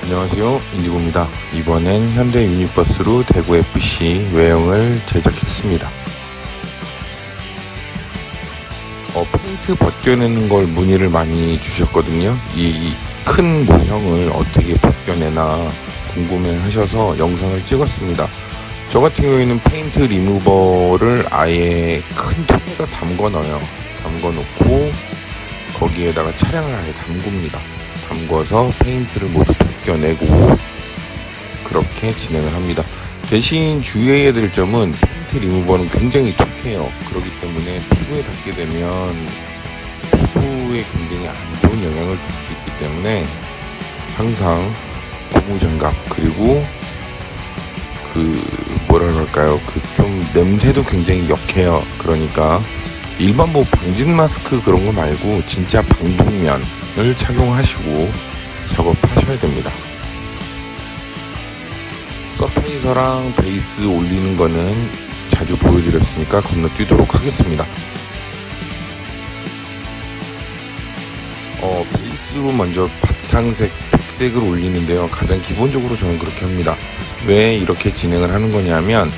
안녕하세요, 인디고입니다. 이번엔 현대 유니버스로 대구FC 외형을 제작했습니다. 페인트 벗겨내는 걸 문의를 많이 주셨거든요. 이 큰 모형을 어떻게 벗겨내나 궁금해 하셔서 영상을 찍었습니다. 저 같은 경우에는 페인트 리무버를 아예 큰 통에다 담궈 놓고 거기에다가 차량을 아예 담굽니다. 담궈서 페인트를 모두 벗겨내고 그렇게 진행을 합니다. 대신 주의해야 될 점은 페인트 리무버는 굉장히 독해요. 그렇기 때문에 피부에 닿게 되면 피부에 굉장히 안 좋은 영향을 줄 수 있기 때문에 항상 고무장갑, 그리고 좀 냄새도 굉장히 역해요. 그러니까 일반 방진 마스크 그런 거 말고 진짜 방독면을 착용하시고 작업하셔야 됩니다. 서페이서랑 베이스 올리는 거는 자주 보여드렸으니까 건너뛰도록 하겠습니다. 베이스로 먼저 바탕색 백색을 올리는데요. 가장 기본적으로 저는 그렇게 합니다. 왜 이렇게 진행을 하는 거냐면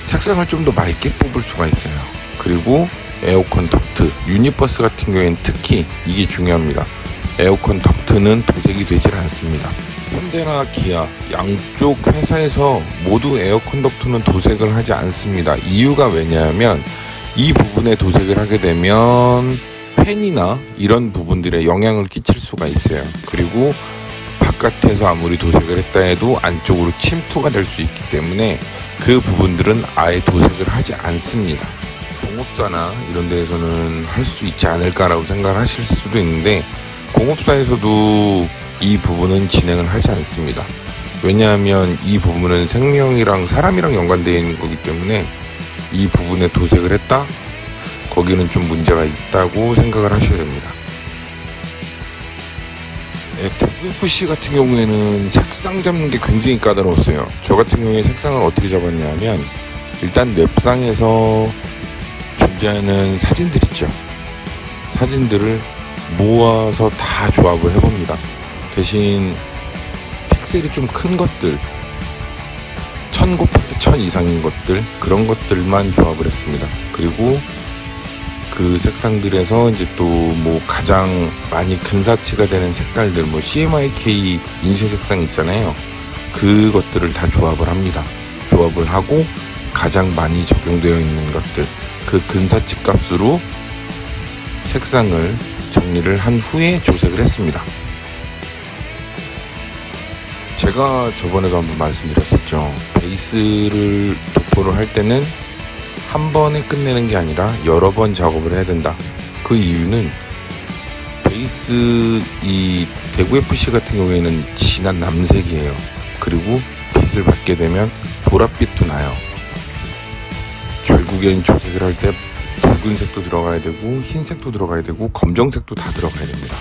색상을 좀 더 맑게 뽑을 수가 있어요. 그리고 에어컨 덕트, 유니버스 같은 경우에는 특히 이게 중요합니다. 에어컨 덕트는 도색이 되질 않습니다. 현대나 기아 양쪽 회사에서 모두 에어컨 덕트는 도색을 하지 않습니다. 이유가 왜냐하면 이 부분에 도색을 하게 되면 팬이나 이런 부분들에 영향을 끼칠 수가 있어요. 그리고 바깥에서 아무리 도색을 했다 해도 안쪽으로 침투가 될 수 있기 때문에 그 부분들은 아예 도색을 하지 않습니다. 공업사나 이런 데에서는 할 수 있지 않을까라고 생각하실 수도 있는데, 공업사에서도 이 부분은 진행을 하지 않습니다. 왜냐하면 이 부분은 생명이랑 사람이랑 연관되어 있는 거기 때문에 이 부분에 도색을 했다? 거기는 좀 문제가 있다고 생각을 하셔야 됩니다. 대구FC 같은 경우에는 색상 잡는 게 굉장히 까다로웠어요. 저 같은 경우에 색상을 어떻게 잡았냐면, 일단 웹상에서 존재하는 사진들 있죠. 사진들을 모아서 다 조합을 해봅니다. 대신 픽셀이 좀 큰 것들, 1000 곱하기 1000 이상인 것들, 그런 것들만 조합을 했습니다. 그리고 그 색상들에서 이제 또 가장 많이 근사치가 되는 색깔들, CMYK 인쇄 색상 있잖아요. 그것들을 다 조합을 합니다. 조합을 하고 가장 많이 적용되어 있는 것들, 그 근사치 값으로 색상을 정리를 한 후에 조색을 했습니다. 제가 저번에도 한번 말씀드렸었죠. 베이스를 도포를 할 때는 한 번에 끝내는 게 아니라 여러 번 작업을 해야 된다. 그 이유는 베이스 이 대구FC 같은 경우에는 진한 남색이에요. 그리고 빛을 받게 되면 보랏빛도 나요. 결국엔 조색을 할 때 붉은색도 들어가야 되고 흰색도 들어가야 되고 검정색도 다 들어가야 됩니다.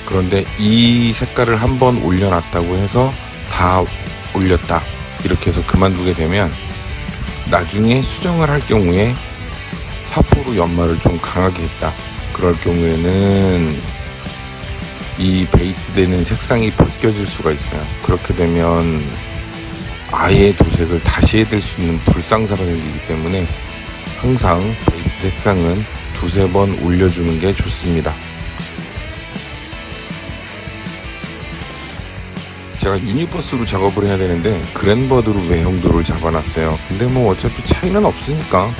그런데 이 색깔을 한번 올려놨다고 해서 다 올렸다 이렇게 해서 그만두게 되면 나중에 수정을 할 경우에 사포로 연마를 좀 강하게 했다, 그럴 경우에는 이 베이스 되는 색상이 벗겨질 수가 있어요. 그렇게 되면 아예 도색을 다시 해야 될 수 있는 불상사가 생기기 때문에 항상 베이스 색상은 두세 번 올려주는 게 좋습니다. 제가 유니버스로 작업을 해야 되는데 그랜버드로 외형도를 잡아놨어요. 근데 어차피 차이는 없으니까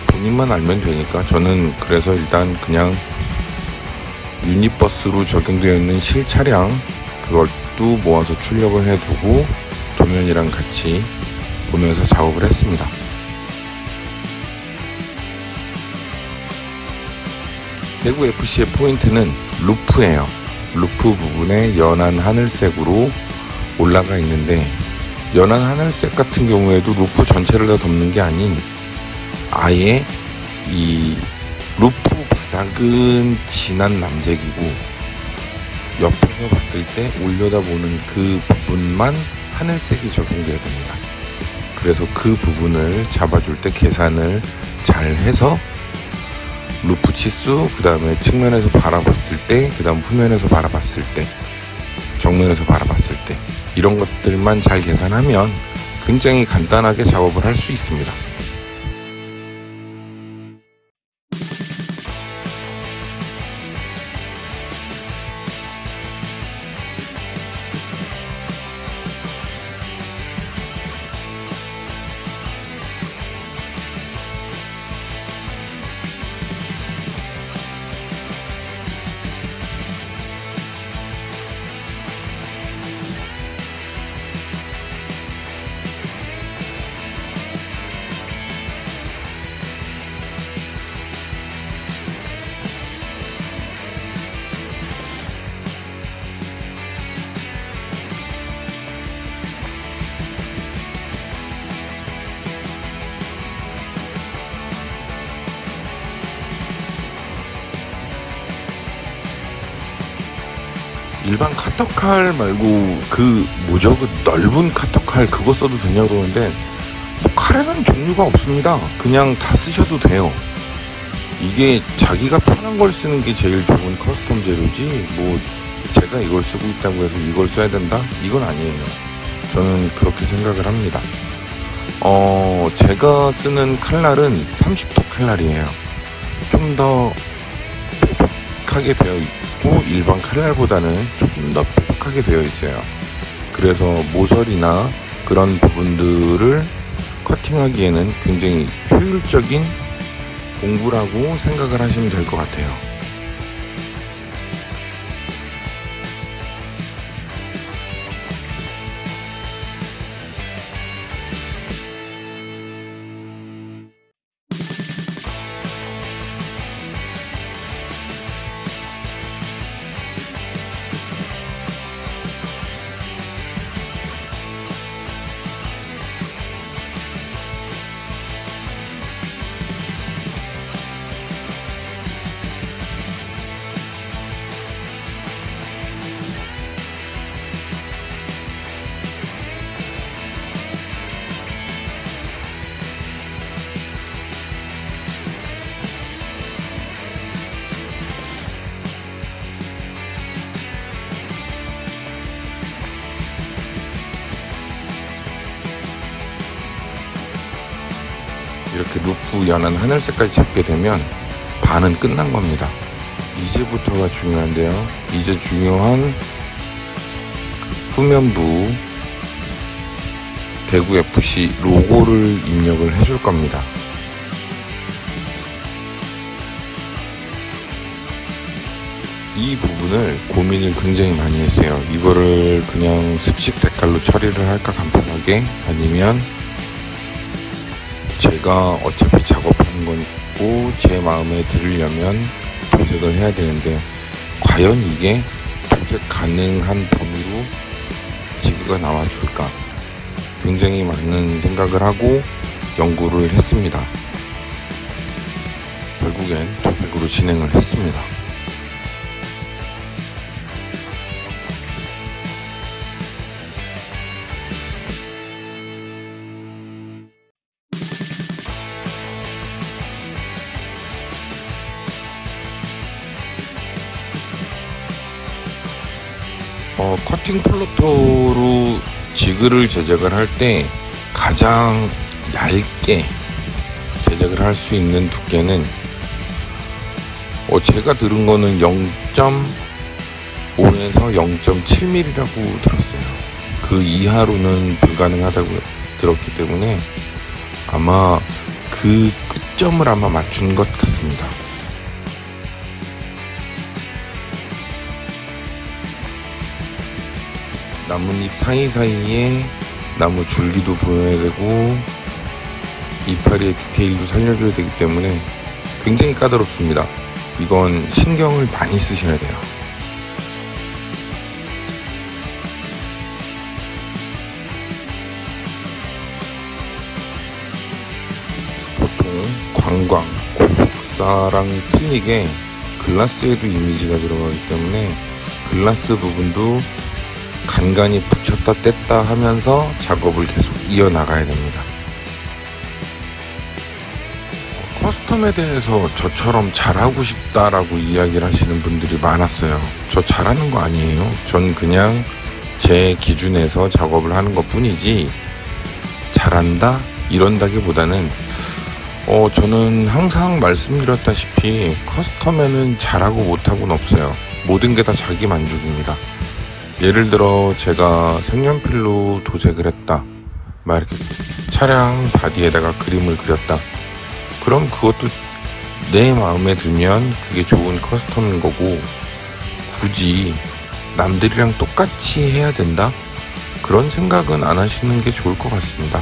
본인만 알면 되니까 저는 그래서 일단 그냥 유니버스로 적용되어 있는 실차량 그것도 모아서 출력을 해두고 도면이랑 같이 보면서 작업을 했습니다. 대구FC의 포인트는 루프예요. 루프 부분에 연한 하늘색으로 올라가 있는데, 연한 하늘색 같은 경우에도 루프 전체를 다 덮는 게 아닌 아예 이 루프 바닥은 진한 남색이고 옆에서 봤을 때 올려다보는 그 부분만 하늘색이 적용돼야 됩니다. 그래서 그 부분을 잡아줄 때 계산을 잘 해서 루프 치수, 그 다음에 측면에서 바라봤을 때, 그 다음 후면에서 바라봤을 때 정면에서 바라봤을 때 이런 것들만 잘 계산하면 굉장히 간단하게 작업을 할 수 있습니다. 일반 카터칼 말고 그 넓은 카터칼 그거 써도 되냐고 그러는데 뭐 칼에는 종류가 없습니다. 그냥 다 쓰셔도 돼요. 이게 자기가 편한 걸 쓰는 게 제일 좋은 커스텀 재료지 뭐 제가 이걸 쓰고 있다고 해서 이걸 써야 된다? 이건 아니에요. 저는 그렇게 생각을 합니다. 제가 쓰는 칼날은 30도 칼날이에요. 좀 더 뾰족하게 되어 있고 일반 칼날보다는 조금 더 뾰족하게 되어 있어요. 그래서 모서리나 그런 부분들을 커팅하기에는 굉장히 효율적인 공구라고 생각을 하시면 될 것 같아요. 이렇게 루프 연한 하늘색까지 잡게 되면 반은 끝난 겁니다. 이제부터가 중요한데요. 이제 중요한 후면부 대구FC 로고를 입력을 해줄 겁니다. 이 부분을 고민을 굉장히 많이 했어요. 이거를 그냥 습식 데칼로 처리를 할까 간편하게, 아니면 제가 어차피 작업하는 거고 제 마음에 들으려면 도색을 해야 되는데 과연 이게 도색 가능한 범위로 지그가 나와줄까, 굉장히 많은 생각을 하고 연구를 했습니다. 결국엔 도색으로 진행을 했습니다. 커팅 플로터로 지그를 제작을 할 때 가장 얇게 제작을 할 수 있는 두께는 제가 들은 거는 0.5에서 0.7mm라고 들었어요. 그 이하로는 불가능하다고 들었기 때문에 아마 그 끝점을 아마 맞춘 것 같습니다. 나뭇잎 사이사이에 나무 줄기도 보여야 되고 이파리의 디테일도 살려줘야 되기 때문에 굉장히 까다롭습니다. 이건 신경을 많이 쓰셔야 돼요. 보통 관광, 고속사랑 틀리게 글라스에도 이미지가 들어가기 때문에 글라스 부분도 간간히 붙였다 뗐다 하면서 작업을 계속 이어나가야 됩니다. 커스텀에 대해서 저처럼 잘하고 싶다라고 이야기를 하시는 분들이 많았어요. 저 잘하는 거 아니에요. 전 그냥 제 기준에서 작업을 하는 것 뿐이지 잘한다 이런다기보다는 저는 항상 말씀드렸다시피 커스텀에는 잘하고 못하고는 없어요. 모든 게 다 자기 만족입니다. 예를 들어 제가 색연필로 도색을 했다, 막 이렇게 차량 바디에다가 그림을 그렸다, 그럼 그것도 내 마음에 들면 그게 좋은 커스텀인 거고, 굳이 남들이랑 똑같이 해야 된다? 그런 생각은 안 하시는 게 좋을 것 같습니다.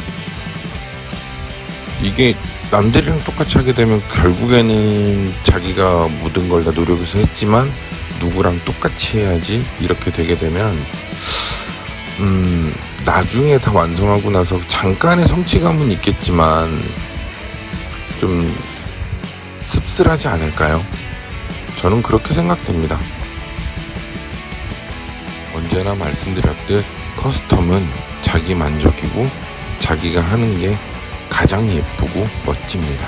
이게 남들이랑 똑같이 하게 되면 결국에는 자기가 모든 걸 다 노력해서 했지만 누구랑 똑같이 해야지 이렇게 되게 되면 나중에 다 완성하고 나서 잠깐의 성취감은 있겠지만 좀 씁쓸하지 않을까요? 저는 그렇게 생각됩니다. 언제나 말씀드렸듯 커스텀은 자기 만족이고 자기가 하는 게 가장 예쁘고 멋집니다.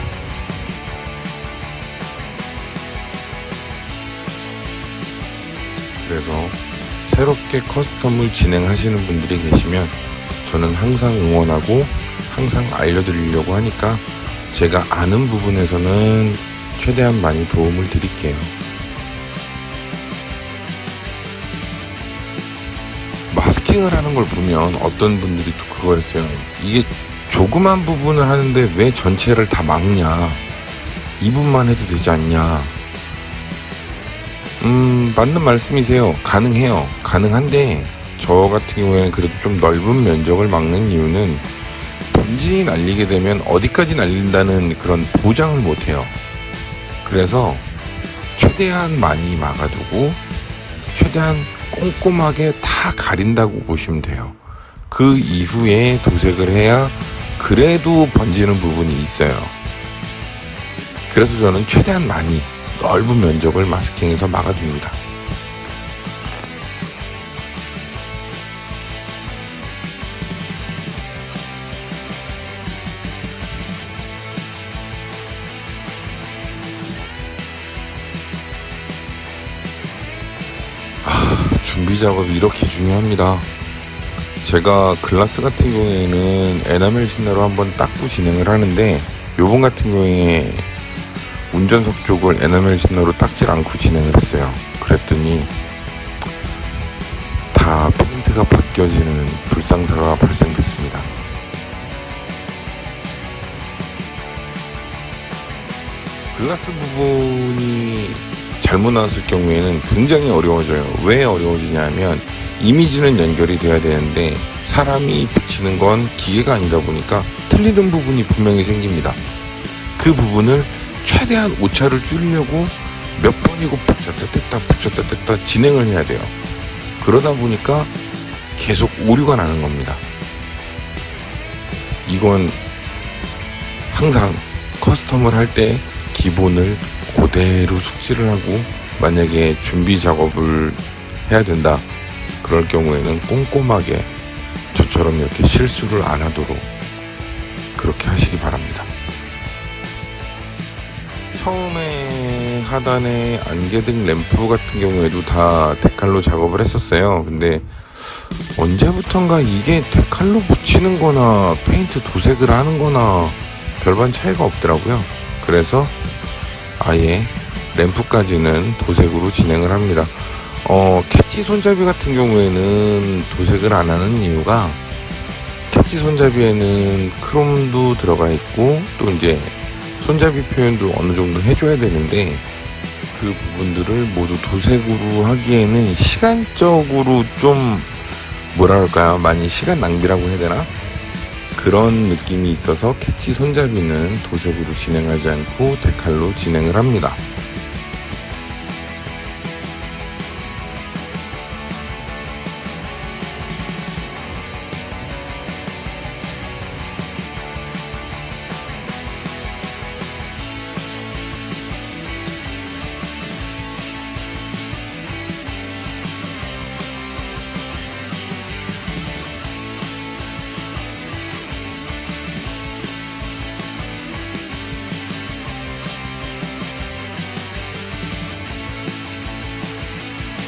그래서 새롭게 커스텀을 진행하시는 분들이 계시면 저는 항상 응원하고 항상 알려드리려고 하니까 제가 아는 부분에서는 최대한 많이 도움을 드릴게요. 마스킹을 하는 걸 보면 어떤 분들이 또 그걸 했어요. 이게 조그만 부분을 하는데 왜 전체를 다 막냐, 2분만 해도 되지 않냐. 맞는 말씀이세요. 가능해요. 가능한데 저 같은 경우에는 그래도 좀 넓은 면적을 막는 이유는 본진이 날리게 되면 어디까지 날린다는 그런 보장을 못해요. 그래서 최대한 많이 막아두고 최대한 꼼꼼하게 다 가린다고 보시면 돼요. 그 이후에 도색을 해야 그래도 번지는 부분이 있어요. 그래서 저는 최대한 많이 넓은 면적을 마스킹해서 막아둡니다. 준비 작업이 이렇게 중요합니다. 제가 글라스 같은 경우에는 에나멜 신나로 한번 닦고 진행을 하는데, 요번 같은 경우에 운전석 쪽을 에나멜 신나로 닦질 않고 진행을 했어요. 그랬더니 다 페인트가 벗겨지는 불상사가 발생됐습니다. 글라스 부분이 잘못 나왔을 경우에는 굉장히 어려워져요. 왜 어려워지냐면 이미지는 연결이 돼야 되는데 사람이 붙이는 건 기계가 아니다 보니까 틀리는 부분이 분명히 생깁니다. 그 부분을 최대한 오차를 줄이려고 몇 번이고 붙였다 뗐다 진행을 해야 돼요. 그러다 보니까 계속 오류가 나는 겁니다. 이건 항상 커스텀을 할 때 기본을 그대로 숙지를 하고, 만약에 준비 작업을 해야 된다 그럴 경우에는 꼼꼼하게 저처럼 이렇게 실수를 안 하도록 그렇게 하시기 바랍니다. 처음에 하단에 안개등 램프 같은 경우에도 다 데칼로 작업을 했었어요. 근데 언제부턴가 이게 데칼로 붙이는 거나 페인트 도색을 하는 거나 별반 차이가 없더라고요. 그래서 아예 램프까지는 도색으로 진행을 합니다. 캐치 손잡이 같은 경우에는 도색을 안 하는 이유가, 캐치 손잡이에는 크롬도 들어가 있고 또 이제 손잡이 표현도 어느 정도 해줘야 되는데, 그 부분들을 모두 도색으로 하기에는 시간적으로 좀 뭐랄까요, 많이 시간 낭비라고 해야 되나? 그런 느낌이 있어서 캐치 손잡이는 도색으로 진행하지 않고 데칼로 진행을 합니다.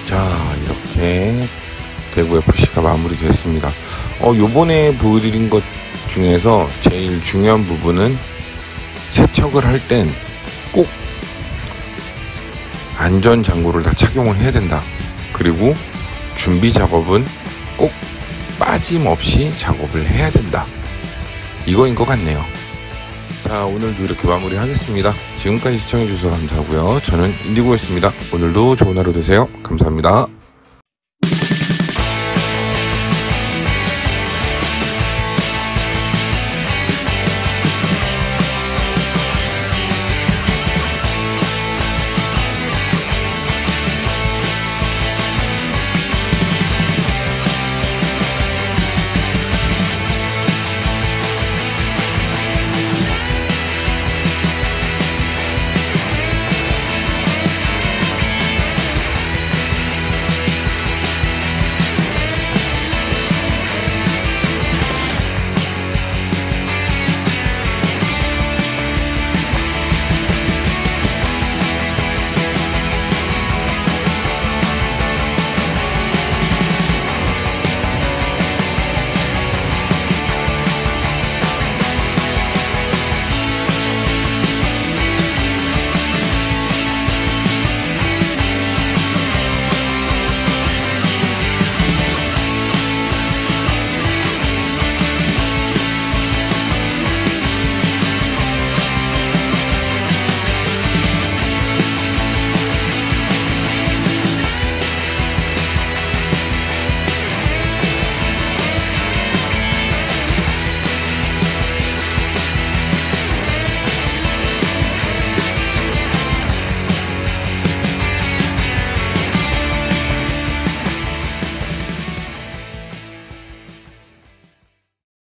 자, 이렇게 대구FC가 마무리됐습니다. 요번에 보여드린 것 중에서 제일 중요한 부분은 세척을 할 땐 꼭 안전장구를 다 착용을 해야 된다. 그리고 준비 작업은 꼭 빠짐없이 작업을 해야 된다. 이거인 것 같네요. 자, 오늘도 이렇게 마무리하겠습니다. 지금까지 시청해주셔서 감사하고요. 저는 인디고였습니다. 오늘도 좋은 하루 되세요. 감사합니다.